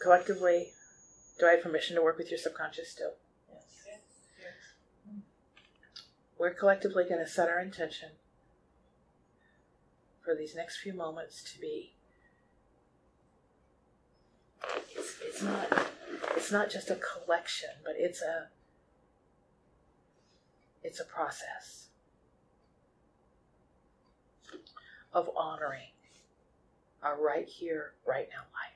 collectively, do I have permission to work with your subconscious still? Yes. We're collectively going to set our intention for these next few moments to be, it's not just a collection, but it's a process of honoring our right here, right now life.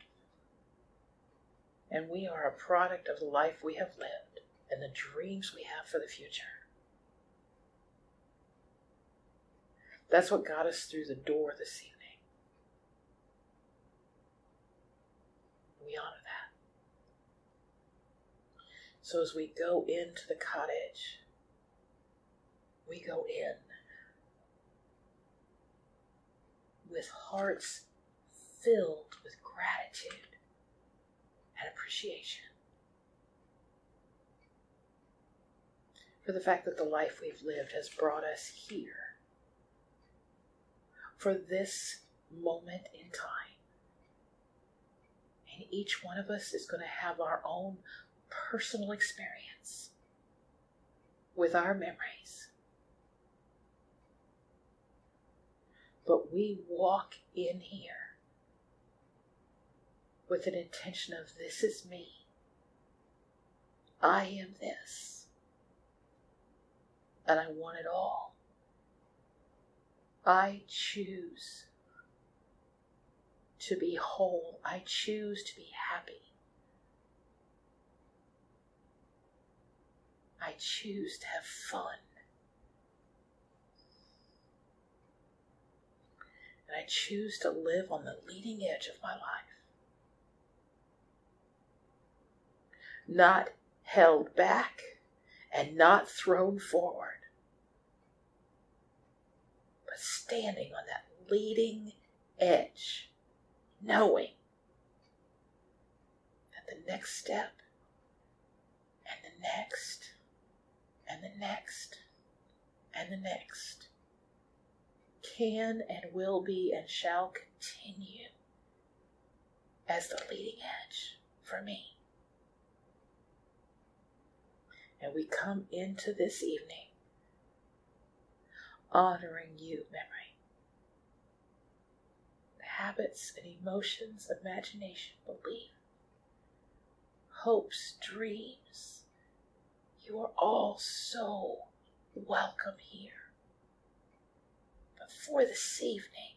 And we are a product of the life we have lived and the dreams we have for the future. That's what got us through the door this evening. We honor that. So as we go into the cottage, we go in with hearts filled with gratitude and appreciation for the fact that the life we've lived has brought us here for this moment in time. And each one of us is going to have our own personal experience with our memories. But we walk in here with an intention of, this is me. I am this. And I want it all. I choose to be whole. I choose to be happy. I choose to have fun. And I choose to live on the leading edge of my life. Not held back and not thrown forward, but standing on that leading edge, knowing that the next step and the next and the next and the next can and will be and shall continue as the leading edge for me. And we come into this evening honoring you, memory. The habits and emotions, imagination, belief, hopes, dreams. You are all so welcome here. But for this evening,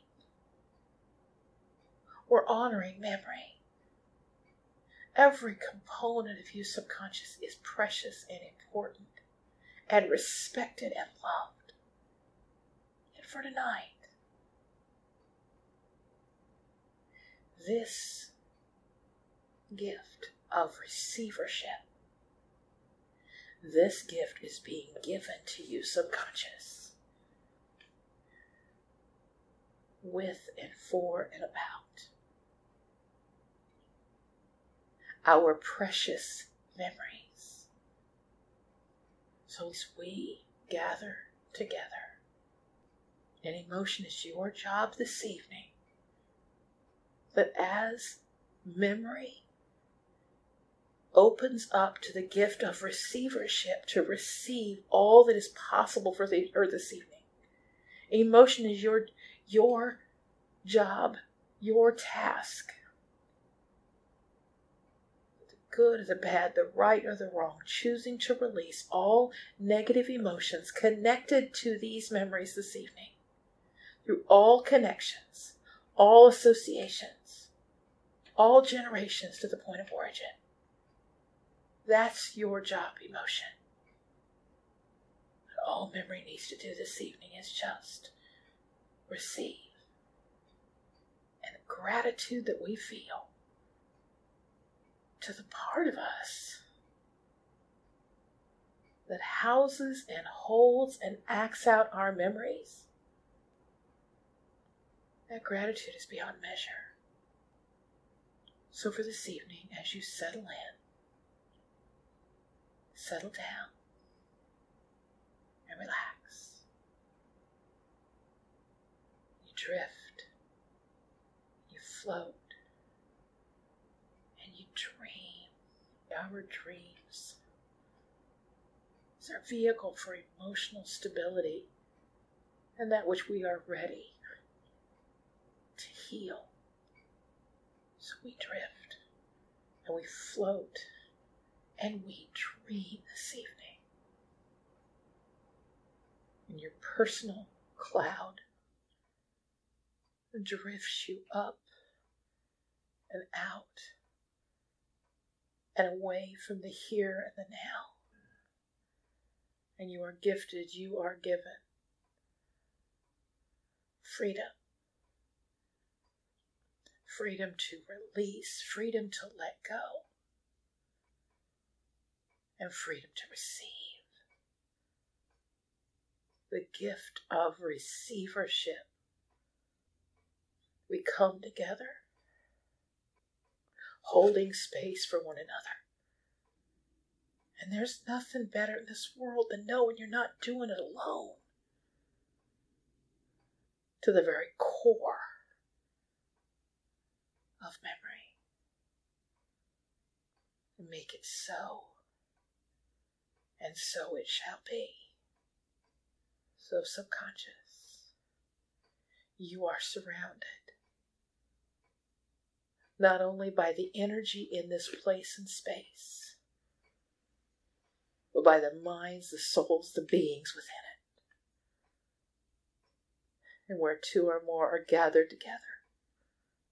we're honoring memory. Every component of you subconscious is precious and important and respected and loved. And for tonight, this gift of receivership, this gift is being given to you subconscious with and for and about our precious memories. So as we gather together, and emotion is your job this evening, that as memory opens up to the gift of receivership to receive all that is possible for the earth this evening, emotion is your job, your task. Good or the bad, the right or the wrong, choosing to release all negative emotions connected to these memories this evening, through all connections, all associations, all generations to the point of origin. That's your job, emotion. And all memory needs to do this evening is just receive. And the gratitude that we feel to the part of us that houses and holds and acts out our memories, that gratitude is beyond measure. So for this evening, as you settle in, settle down and relax. You drift, you float, and you dream. Our dreams is our vehicle for emotional stability and that which we are ready to heal. So we drift and we float and we dream this evening. And your personal cloud drifts you up and out and away from the here and the now. And you are gifted, you are given freedom. Freedom to release, freedom to let go, and freedom to receive. The gift of receivership. We come together, holding space for one another. And there's nothing better in this world than knowing you're not doing it alone. To the very core of memory. And make it so. And so it shall be. So subconscious, you are surrounded not only by the energy in this place and space, but by the minds, the souls, the beings within it. And where two or more are gathered together,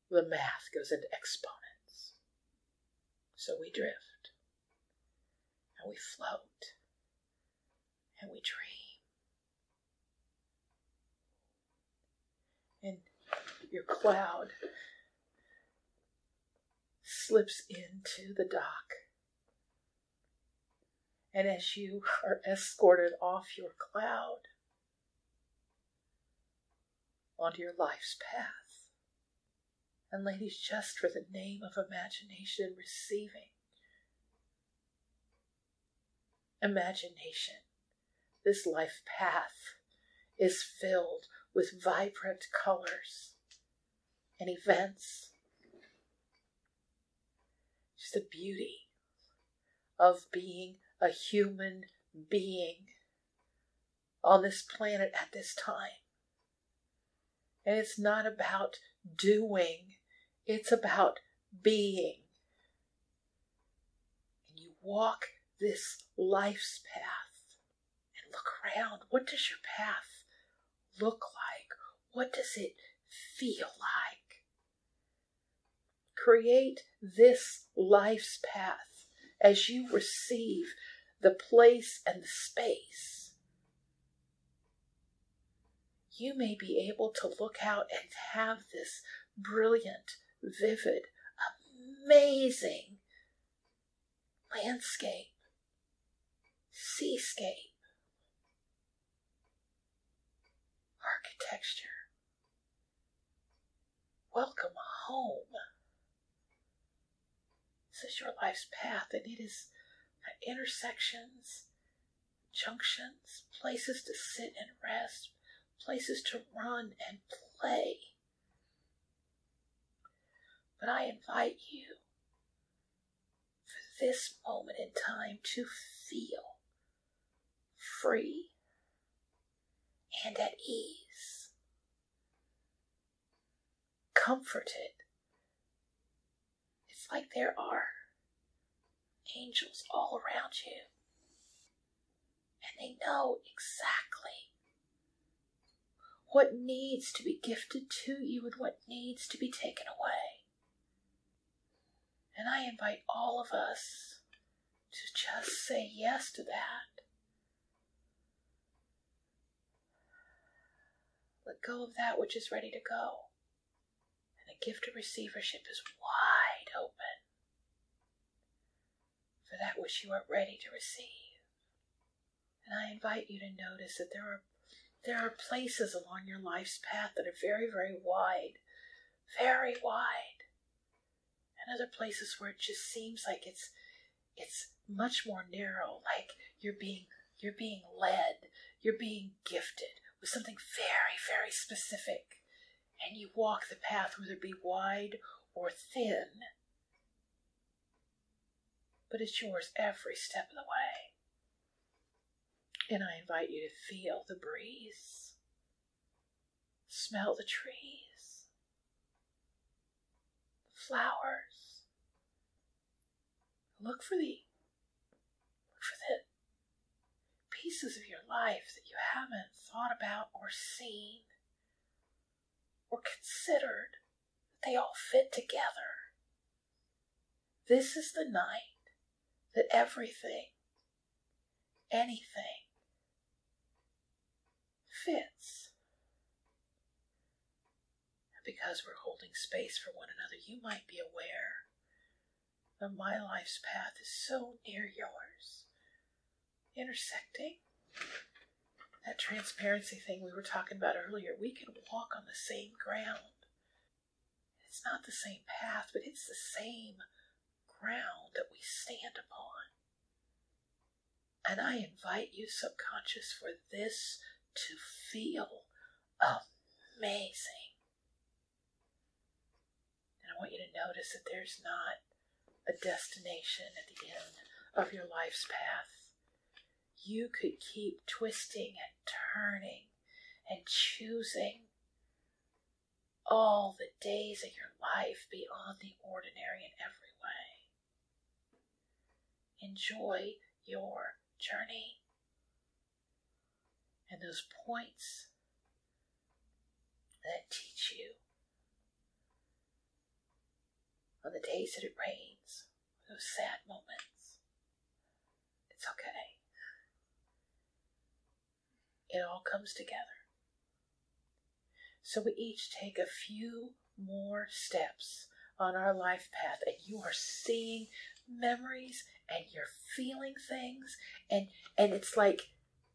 the math goes into exponents. So we drift, and we float, and we dream. And your cloud slips into the dock. And as you are escorted off your cloud onto your life's path, and ladies, just for the name of imagination, receiving imagination, this life path is filled with vibrant colors and events. Just the beauty of being a human being on this planet at this time. And it's not about doing, it's about being. And you walk this life's path and look around. What does your path look like? What does it feel like? Create this life's path as you receive the place and the space. You may be able to look out and have this brilliant, vivid, amazing landscape, seascape, architecture. Welcome home. This is your life's path, and it is intersections, junctions, places to sit and rest, places to run and play. But I invite you for this moment in time to feel free and at ease, comforted. It's like there are angels all around you, and they know exactly what needs to be gifted to you and what needs to be taken away. And I invite all of us to just say yes to that. Let go of that which is ready to go. And the gift of receivership is wide open for that which you are ready to receive. And I invite you to notice that there are places along your life's path that are very, very wide, and other places where it just seems like it's much more narrow, like you're being led, you're being gifted with something very, very specific, and you walk the path, whether it be wide or thin. but it's yours every step of the way. And I invite you to feel the breeze, smell the trees, the flowers. Look for the pieces of your life that you haven't thought about or seen or considered. They all fit together. This is the night that everything, anything, fits. And because we're holding space for one another, you might be aware that my life's path is so near yours, intersecting. That transparency thing we were talking about earlier, we can walk on the same ground. It's not the same path, but it's the same ground that we stand upon. And I invite you, subconscious, for this to feel amazing. And I want you to notice that there's not a destination at the end of your life's path. You could keep twisting and turning and choosing all the days of your life beyond the ordinary in every way. Enjoy your journey. And those points that teach you on the days that it rains, those sad moments, it's okay. It all comes together. So we each take a few more steps on our life path, and you are seeing memories and you're feeling things, and it's like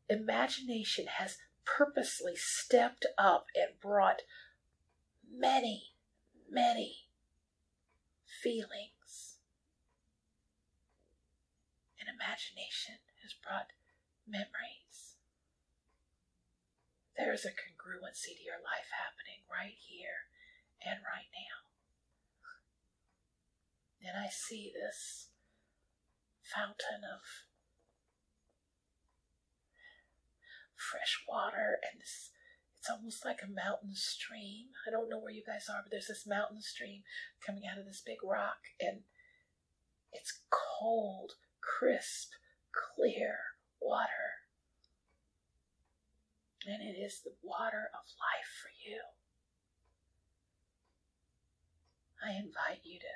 imagination has purposely stepped up and brought many, many feelings. And imagination has brought memories. There is a congruency to your life happening right here and right now. And I see this fountain of fresh water, and it's almost like a mountain stream. I don't know where you guys are, but there's this mountain stream coming out of this big rock, and it's cold, crisp, clear water. And it is the water of life for you. I invite you to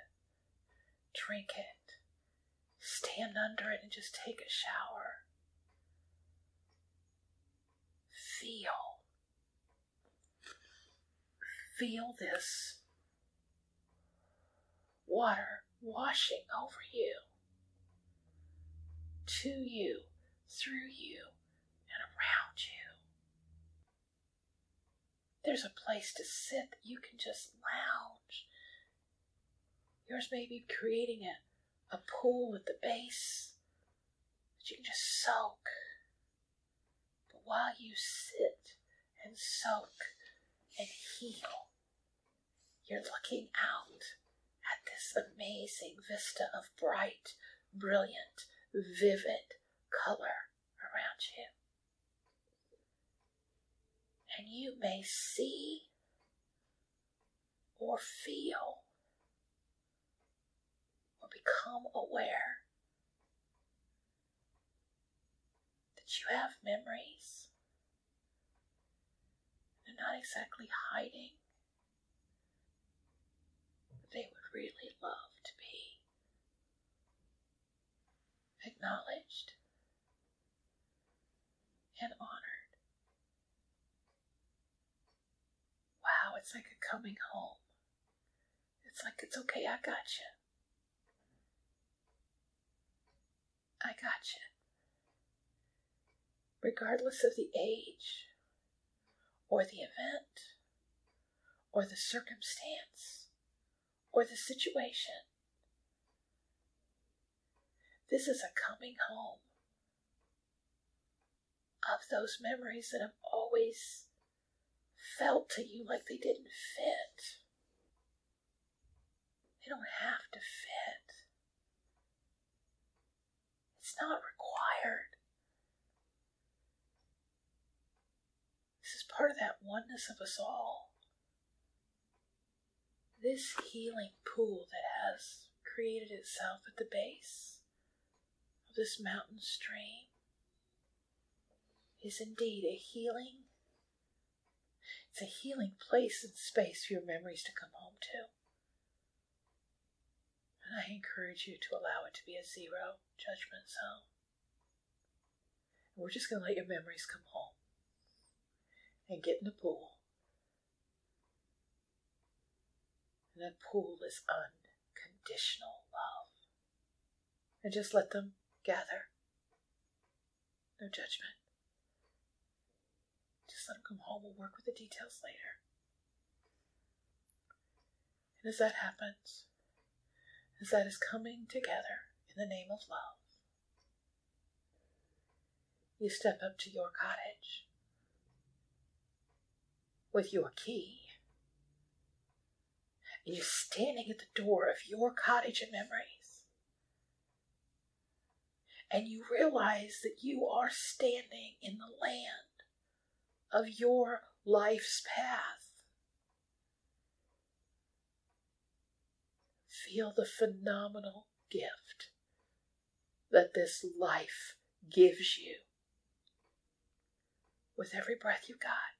drink it, stand under it, and just take a shower. Feel this water washing over you, to you, through you, and around you. There's a place to sit that you can just lounge. Yours may be creating a pool at the base that you can just soak. But while you sit and soak and heal, you're looking out at this amazing vista of bright, brilliant, vivid color around you. And you may see or feel or become aware that you have memories. They're not exactly hiding, but they would really love to be acknowledged and honored. Wow, it's like a coming home. It's like, it's okay, I got you. I got you. Regardless of the age, or the event, or the circumstance, or the situation, this is a coming home of those memories that have always felt to you like they didn't fit. They don't have to fit. It's not required. This is part of that oneness of us all. This healing pool that has created itself at the base of this mountain stream is indeed a healing. It's a healing place and space for your memories to come home to. And I encourage you to allow it to be a zero judgment zone. And we're just going to let your memories come home and get in the pool. And that pool is unconditional love. And just let them gather. No judgment. Just let them come home. We'll work with the details later. And as that happens, as that is coming together in the name of love, you step up to your cottage with your key. And you're standing at the door of your cottage of memories. And you realize that you are standing in the land of your life's path. Feel the phenomenal gift that this life gives you with every breath you got.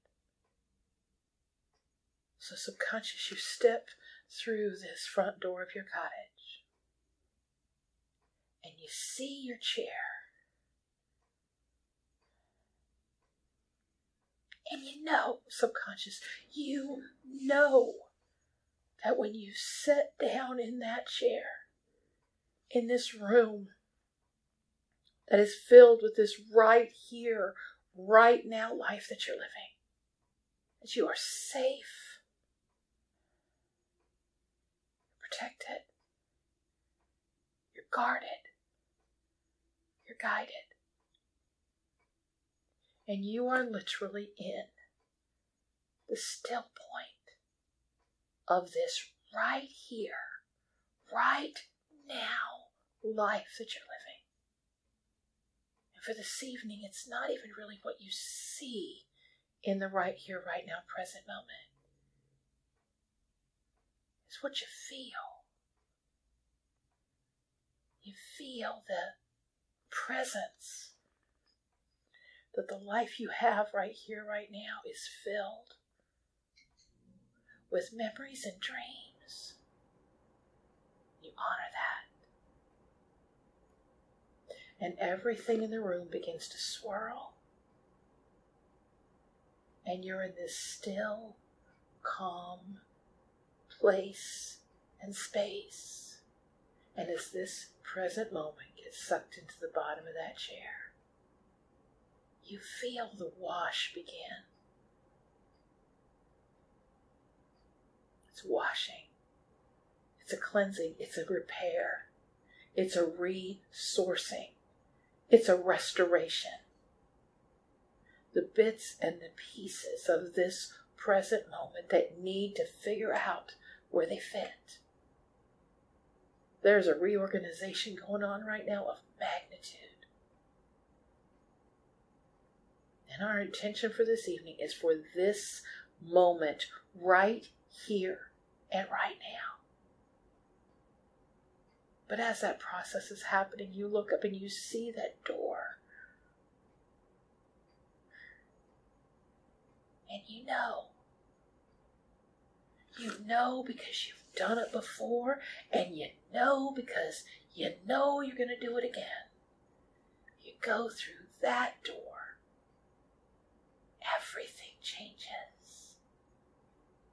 So subconscious, you step through this front door of your cottage and you see your chair. And you know, subconscious, you know that when you sit down in that chair, in this room that is filled with this right here, right now life that you're living, that you are safe, protected, you're guarded, you're guided. And you are literally in the still point of this right here, right now life that you're living. And for this evening, it's not even really what you see in the right here, right now, present moment. It's what you feel. You feel the presence that the life you have right here, right now is filled with memories and dreams. You honor that. And everything in the room begins to swirl. And you're in this still, calm place and space. And as this present moment gets sucked into the bottom of that chair, you feel the wash begin. It's washing. It's a cleansing. It's a repair. It's a resourcing. It's a restoration. The bits and the pieces of this present moment that need to figure out where they fit. There's a reorganization going on right now of magnitude. And our intention for this evening is for this moment right here and right now. But as that process is happening, you look up and you see that door. And you know because you've done it before, and you know because you know you're going to do it again. You go through that door. Everything changes.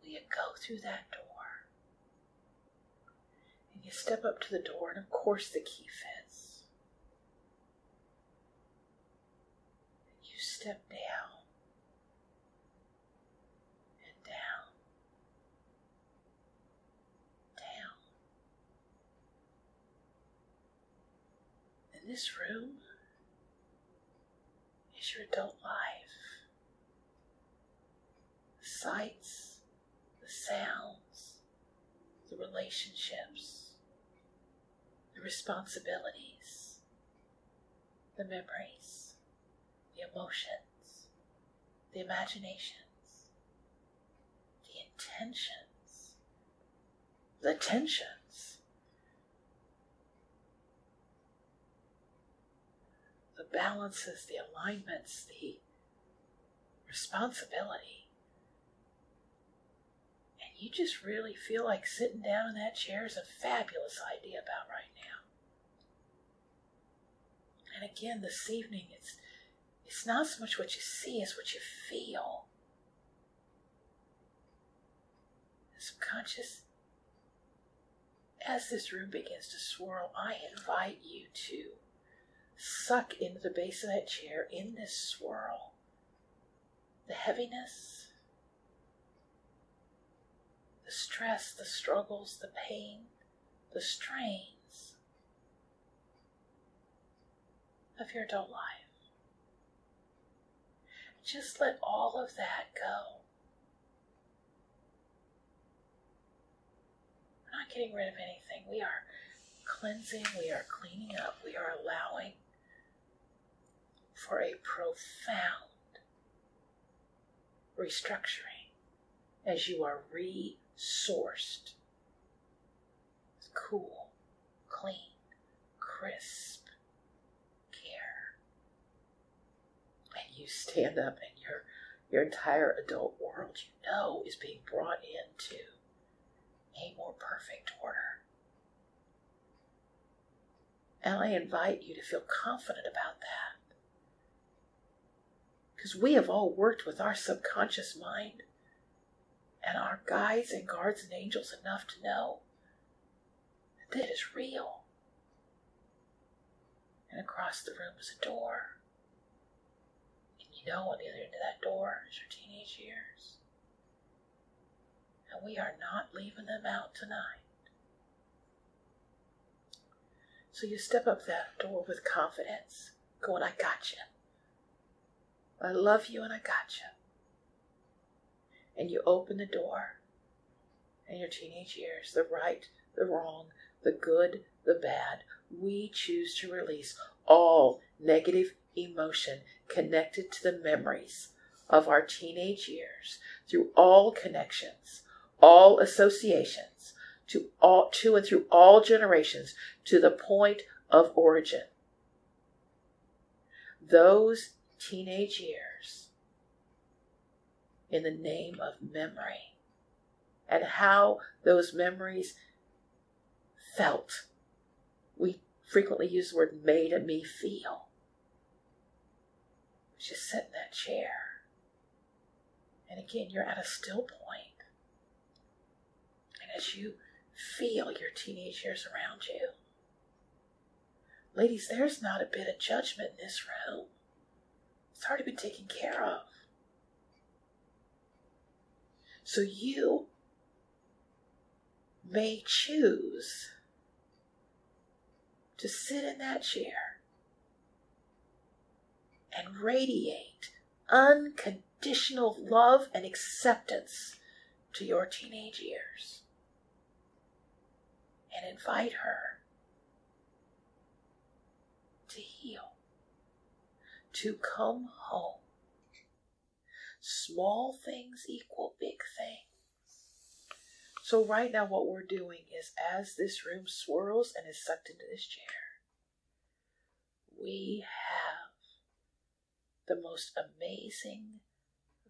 Will you go through that door? And you step up to the door, and of course the key fits. You step down and down, down. And this room is your adult life. The sights, the sounds, the relationships, the responsibilities, the memories, the emotions, the imaginations, the intentions, the tensions, the balances, the alignments, the responsibility. And you just really feel like sitting down in that chair is a fabulous idea about right now. And again, this evening, it's not so much what you see as what you feel. The subconscious, as this room begins to swirl, I invite you to suck into the base of that chair in this swirl the heaviness, the stress, the struggles, the pain, the strains of your adult life. Just let all of that go. We're not getting rid of anything. We are cleansing, we are cleaning up, we are allowing for a profound restructuring as you are resourced. It's cool, clean, crisp care. And you stand up and your entire adult world, you know, is being brought into a more perfect order. And I invite you to feel confident about that. Because we have all worked with our subconscious mind and our guides and guards and angels enough to know that it is real. And across the room is a door. And you know on the other end of that door is your teenage years. And we are not leaving them out tonight. So you step up that door with confidence, going, I got you. I love you and I got you. And you open the door, and your teenage years, the right, the wrong, the good, the bad, we choose to release all negative emotion connected to the memories of our teenage years through all connections, all associations, to and through all generations to the point of origin. Those teenage years in the name of memory and how those memories felt. We frequently use the word made me feel. Just sit in that chair. And again, you're at a still point. And as you feel your teenage years around you, ladies, there's not a bit of judgment in this room. It's already been taken care of. So you may choose to sit in that chair and radiate unconditional love and acceptance to your teenage years and invite her to heal, to come home. Small things equal big things. So right now what we're doing is, as this room swirls and is sucked into this chair, we have the most amazing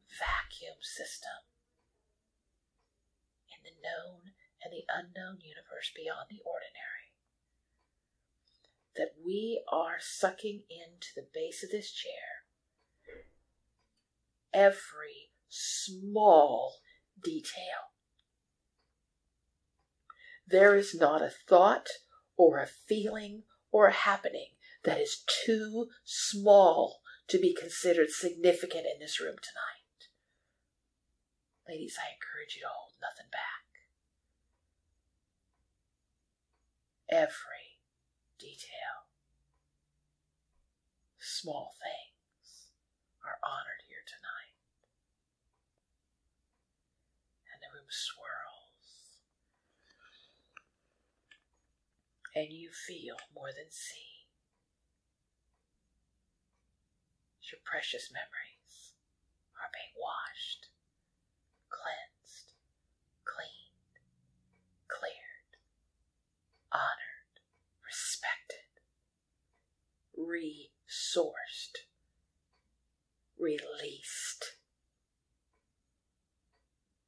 vacuum system in the known and the unknown universe beyond the ordinary, that we are sucking into the base of this chair every small detail. There is not a thought or a feeling or a happening that is too small to be considered significant in this room tonight. Ladies, I encourage you to hold nothing back. Every detail, small things are honored here tonight. And the room swirls. And you feel more than see. Your precious memories are being washed, cleansed, cleaned, cleared, honored, respected, resourced, released,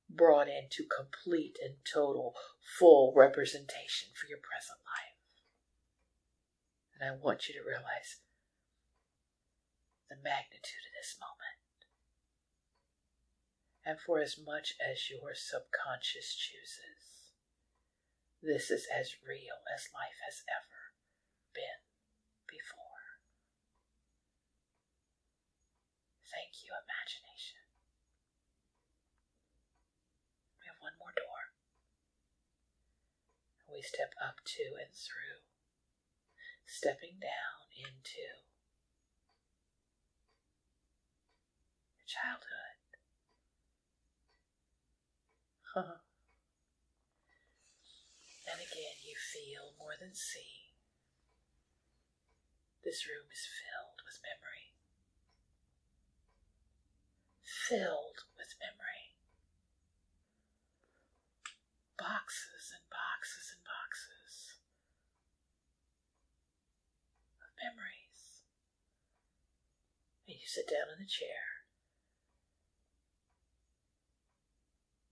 brought into complete and total full representation for your present life. And I want you to realize the magnitude of this moment. And for as much as your subconscious chooses, this is as real as life has ever been before. Thank you, imagination. We have one more door. We step up to and through, stepping down into your childhood. And again, you feel more than see. This room is filled with memory. Filled with memory. Boxes and boxes and boxes of memories. And you sit down in the chair.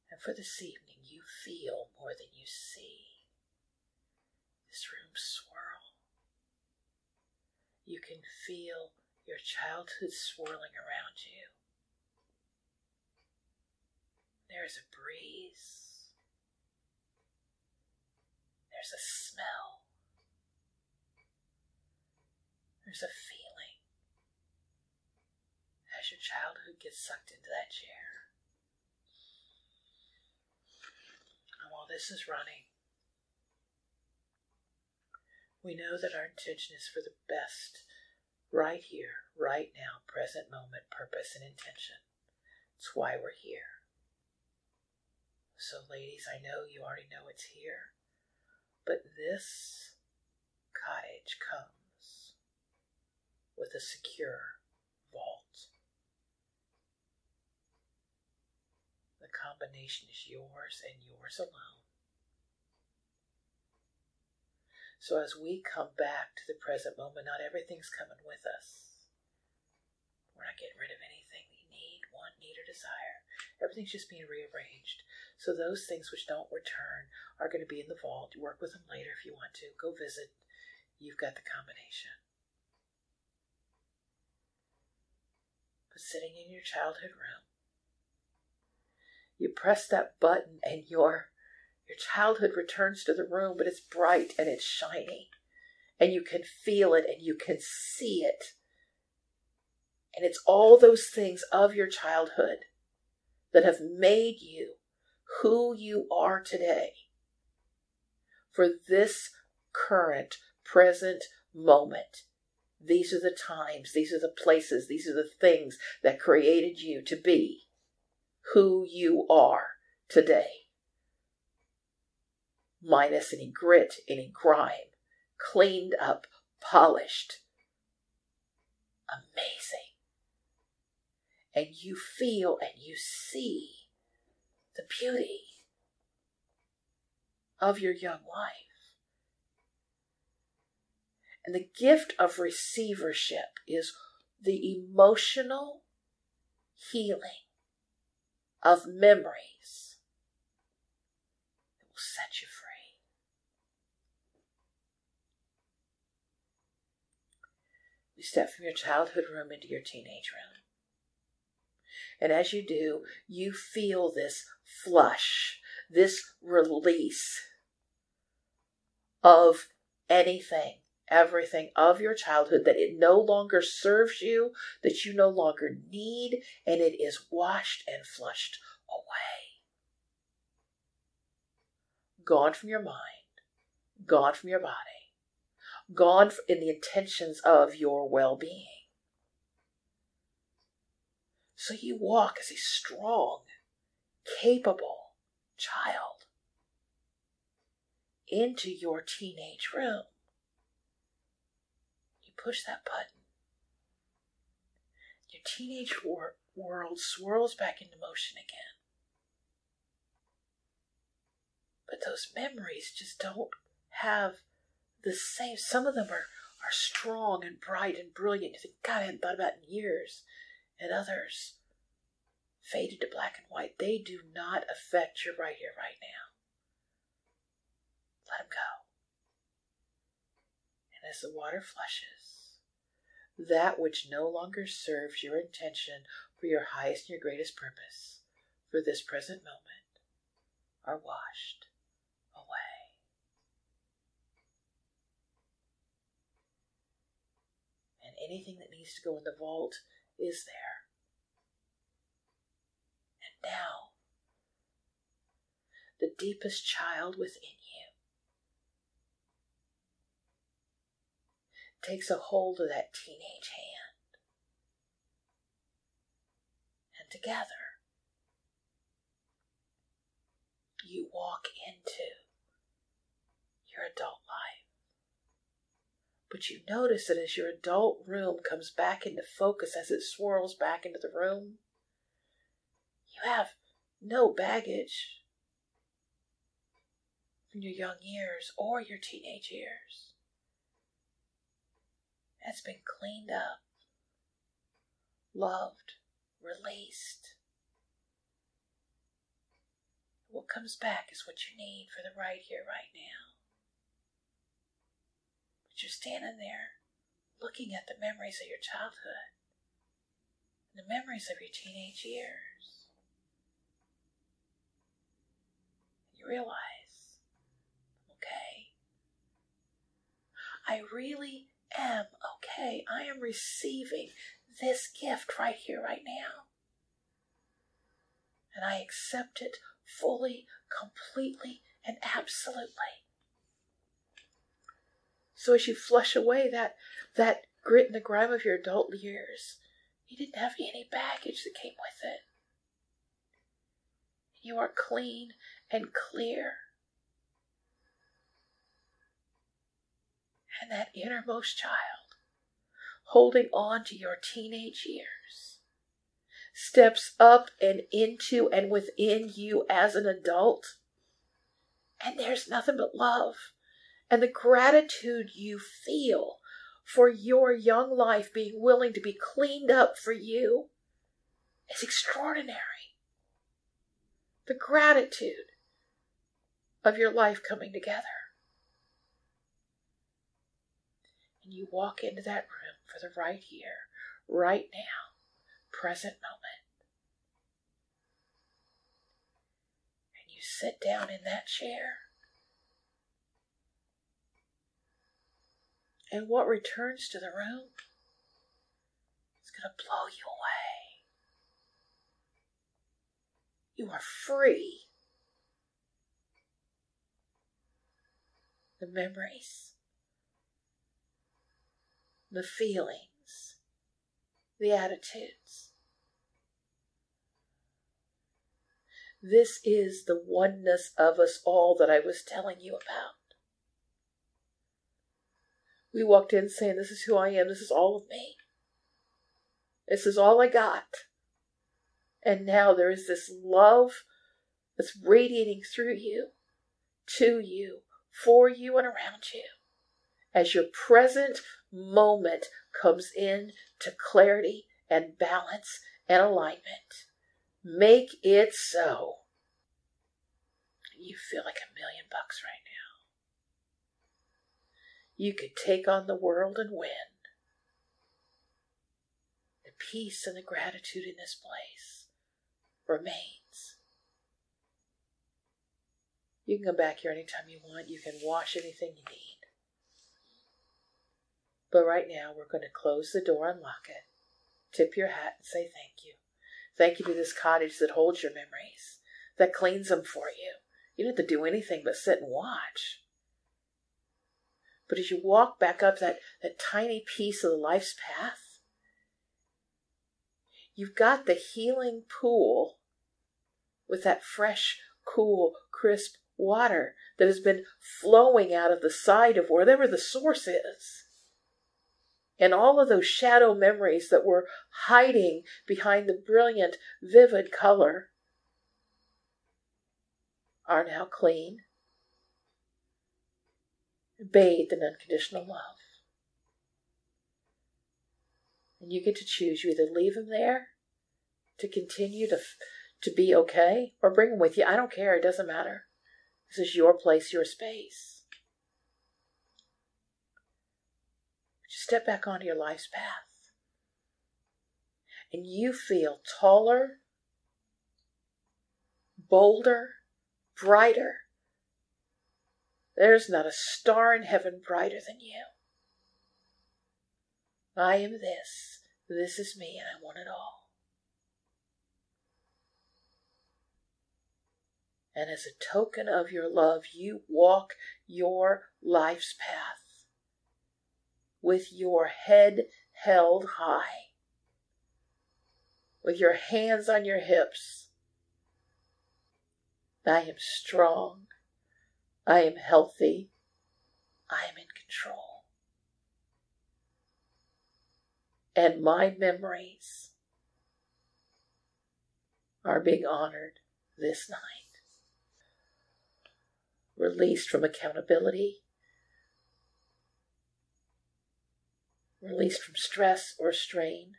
And for this evening, you feel more than you see. This room swirl. You can feel your childhood swirling around you. There is a breeze. There's a smell. There's a feeling as your childhood gets sucked into that chair. And while this is running, we know that our intention is for the best right here, right now, present moment, purpose, and intention. It's why we're here. So ladies, I know you already know it's here, but this cottage comes with a secure vault. The combination is yours and yours alone. So as we come back to the present moment, not everything's coming with us. We're not getting rid of anything we need, want, need, or desire. Everything's just being rearranged. So those things which don't return are going to be in the vault. You work with them later if you want to. Go visit. You've got the combination. But sitting in your childhood room, you press that button and your childhood returns to the room, but it's bright and it's shiny. And you can feel it and you can see it. And it's all those things of your childhood that have made you who you are today. For this current, present moment, these are the times, these are the places, these are the things that created you to be who you are today. Minus any grit, any grime, cleaned up, polished, amazing. And you feel and you see the beauty of your young life. And the gift of receivership is the emotional healing of memories that will set you free. You step from your childhood room into your teenage room. And as you do, you feel this flush, this release of anything, everything of your childhood, that it no longer serves you, that you no longer need, and it is washed and flushed away. Gone from your mind, gone from your body, gone in the intentions of your well-being. So you walk as a strong, capable child into your teenage room. You push that button. Your teenage world swirls back into motion again. But those memories just don't have the same. Some of them are strong and bright and brilliant. You think, God, I hadn't thought about it in years. And others faded to black and white. They do not affect you right here, right now. Let them go. And as the water flushes, that which no longer serves your intention for your highest and your greatest purpose for this present moment are washed away. And anything that needs to go in the vault is there. And now, the deepest child within you takes a hold of that teenage hand. And together, you walk into your adult life. But you notice that as your adult room comes back into focus, as it swirls back into the room, you have no baggage from your young years or your teenage years. That's been cleaned up, loved, released. What comes back is what you need for the right here, right now. But you're standing there looking at the memories of your childhood, the memories of your teenage years. You realize, okay, I really am okay. I am receiving this gift right here, right now. And I accept it fully, completely, and absolutely. So as you flush away that grit and the grime of your adult years, you didn't have any baggage that came with it. You are clean and clear. And that innermost child, holding on to your teenage years, steps up and into and within you as an adult. And there's nothing but love. And the gratitude you feel for your young life being willing to be cleaned up for you is extraordinary. The gratitude of your life coming together. And you walk into that room for the right here, right now, present moment. And you sit down in that chair. And what returns to the room is going to blow you away. You are free. The memories, the feelings, the attitudes. This is the oneness of us all that I was telling you about. We walked in saying, this is who I am, this is all of me. This is all I got. And now there is this love that's radiating through you, to you, for you, and around you. As your present moment comes in to clarity and balance and alignment, make it so. You feel like $1 million right now. You could take on the world and win. The peace and the gratitude in this place remains. You can come back here anytime you want. You can wash anything you need. But right now, we're going to close the door, unlock it, tip your hat, and say thank you. Thank you to this cottage that holds your memories, that cleans them for you. You don't have to do anything but sit and watch. But as you walk back up that tiny piece of the life's path, you've got the healing pool with that fresh, cool, crisp water that has been flowing out of the side of wherever the source is. And all of those shadow memories that were hiding behind the brilliant, vivid color are now clean, bathed in unconditional love. And you get to choose. You either leave them there to continue to be okay, or bring them with you. I don't care. It doesn't matter. This is your place, your space. But you step back onto your life's path, and you feel taller, bolder, brighter. There's not a star in heaven brighter than you. I am this. This is me, and I want it all. And as a token of your love, you walk your life's path with your head held high, with your hands on your hips. I am strong. I am healthy. I am in control. And my memories are being honored this night. Released from accountability, released from stress or strain,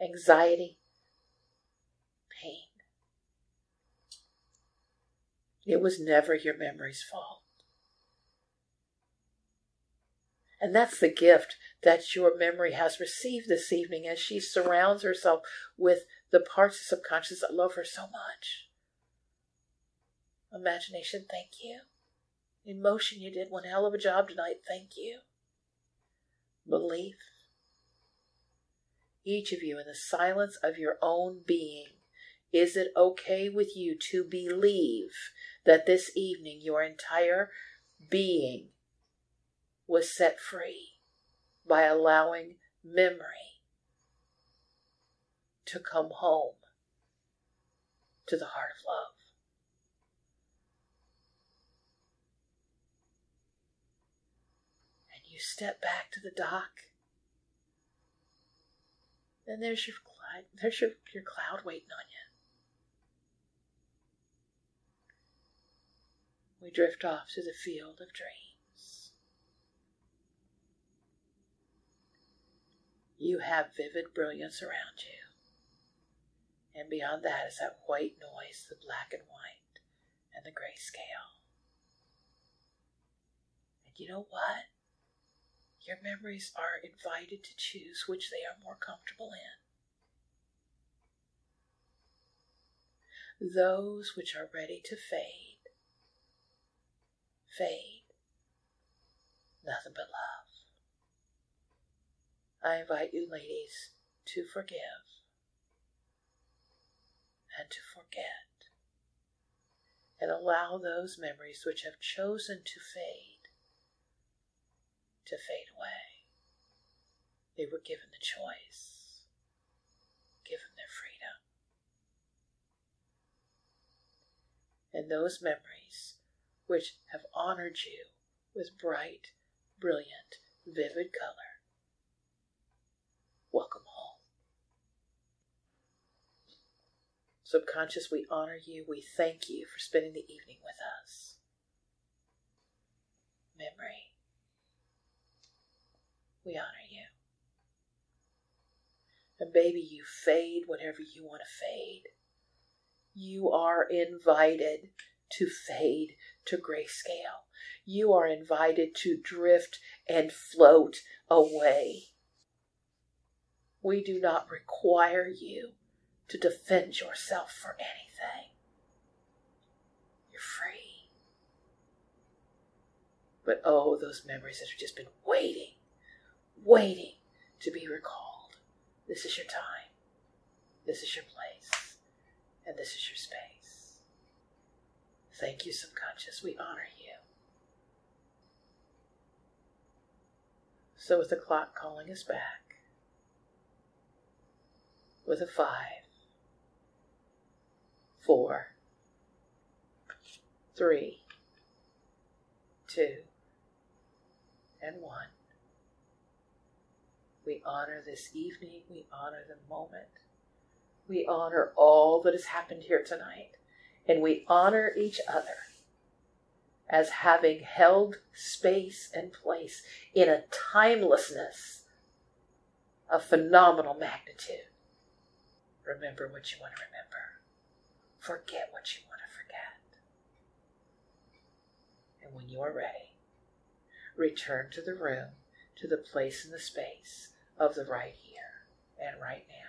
anxiety, pain. It was never your memory's fault. And that's the gift that your memory has received this evening as she surrounds herself with the parts of subconscious that love her so much. Imagination, thank you. Emotion, you did one hell of a job tonight, thank you. Belief. Each of you in the silence of your own being, is it okay with you to believe that this evening your entire being was set free by allowing memory to come home to the heart of love? And you step back to the dock, and there's your cloud waiting on you. We drift off to the field of dreams. You have vivid brilliance around you. And beyond that is that white noise, the black and white, and the grayscale. And you know what? Your memories are invited to choose which they are more comfortable in. Those which are ready to fade. Fade. Nothing but love. I invite you, ladies, to forgive and to forget, and allow those memories which have chosen to fade away. They were given the choice, given their freedom. And those memories which have honored you with bright, brilliant, vivid color, welcome home. Subconscious, we honor you. We thank you for spending the evening with us. Memory, we honor you. And baby, you fade whatever you want to fade. You are invited to fade to grayscale. You are invited to drift and float away. We do not require you to defend yourself for anything. You're free. But oh, those memories that have just been waiting to be recalled. This is your time. This is your place. And this is your space. Thank you, subconscious. We honor you. So with the clock calling us back, with a 5, 4, 3, 2, and 1, We honor this evening. We honor the moment. We honor all that has happened here tonight. And we honor each other as having held space and place in a timelessness of phenomenal magnitude. Remember what you want to remember. Forget what you want to forget. And when you're ready, return to the room, to the place and the space of the right here and right now.